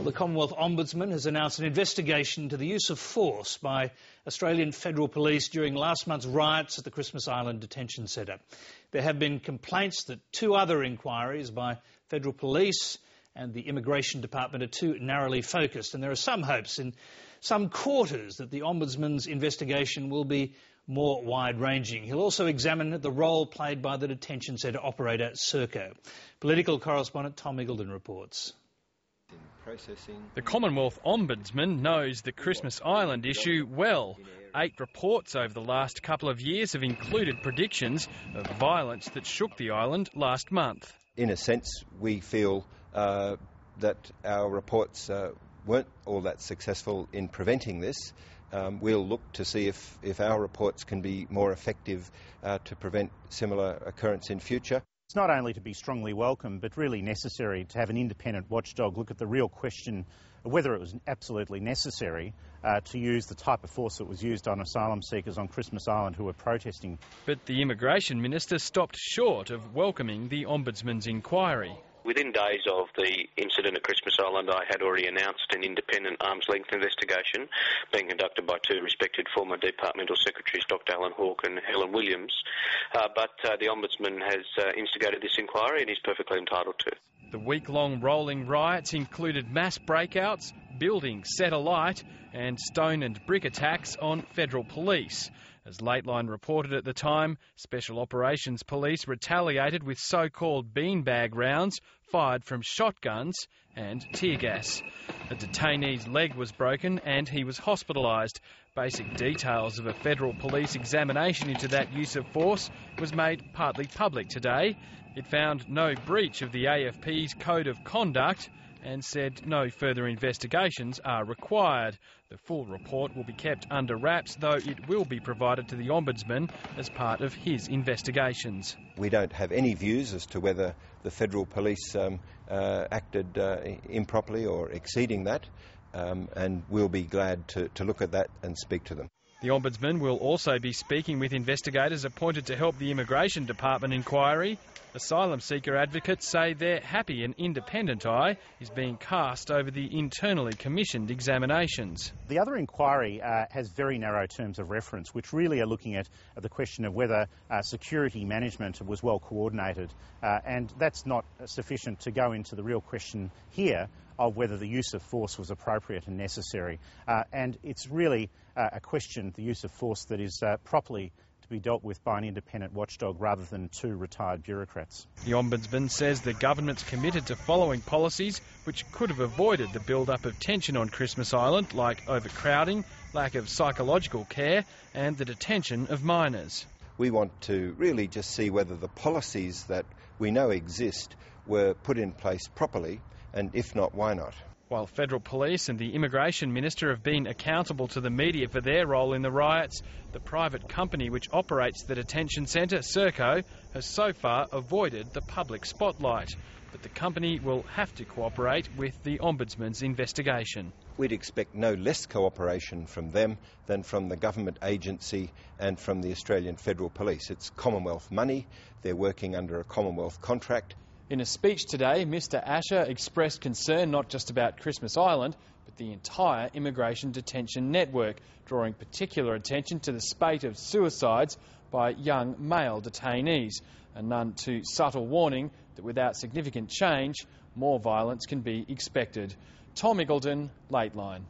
The Commonwealth Ombudsman has announced an investigation into the use of force by Australian Federal Police during last month's riots at the Christmas Island Detention Centre. There have been complaints that two other inquiries by Federal Police and the Immigration Department are too narrowly focused, and there are some hopes in some quarters that the Ombudsman's investigation will be more wide-ranging. He'll also examine the role played by the detention centre operator Serco. Political correspondent Tom Eagleton reports. The Commonwealth Ombudsman knows the Christmas Island issue well. 8 reports over the last couple of years have included predictions of violence that shook the island last month. In a sense, we feel that our reports weren't all that successful in preventing this. We'll look to see if our reports can be more effective to prevent similar occurrence in future. It's not only to be strongly welcome, but really necessary to have an independent watchdog look at the real question of whether it was absolutely necessary to use the type of force that was used on asylum seekers on Christmas Island who were protesting. But the Immigration Minister stopped short of welcoming the Ombudsman's inquiry. Within days of the incident at Christmas Island, I had already announced an independent arm's-length investigation being conducted by 2 respected former departmental secretaries, Dr Alan Hawke and Helen Williams. But the Ombudsman has instigated this inquiry and is perfectly entitled to. The week-long rolling riots included mass breakouts, buildings set alight and stone and brick attacks on federal police. As Lateline reported at the time, Special Operations Police retaliated with so-called beanbag rounds fired from shotguns and tear gas. A detainee's leg was broken and he was hospitalised. Basic details of a federal police examination into that use of force was made partly public today. It found no breach of the AFP's Code of Conduct and said no further investigations are required. The full report will be kept under wraps, though it will be provided to the Ombudsman as part of his investigations. We don't have any views as to whether the Federal Police acted improperly or exceeding that, and we'll be glad to look at that and speak to them. The Ombudsman will also be speaking with investigators appointed to help the Immigration Department inquiry. Asylum seeker advocates say they're happy an independent eye is being cast over the internally commissioned examinations. The other inquiry has very narrow terms of reference, which really are looking at the question of whether security management was well coordinated, and that's not sufficient to go into the real question here of whether the use of force was appropriate and necessary. And it's really a question, the use of force, that is properly to be dealt with by an independent watchdog rather than 2 retired bureaucrats. The Ombudsman says the government's committed to following policies which could have avoided the build-up of tension on Christmas Island, like overcrowding, lack of psychological care and the detention of minors. We want to really just see whether the policies that we know exist were put in place properly, and if not, why not? While Federal Police and the Immigration Minister have been accountable to the media for their role in the riots, the private company which operates the detention centre, Serco, has so far avoided the public spotlight. But the company will have to cooperate with the Ombudsman's investigation. We'd expect no less cooperation from them than from the government agency and from the Australian Federal Police. It's Commonwealth money, they're working under a Commonwealth contract. In a speech today, Mr Asher expressed concern not just about Christmas Island, but the entire immigration detention network, drawing particular attention to the spate of suicides by young male detainees. A none too subtle warning that without significant change, more violence can be expected. Tom Eagleton, Lateline.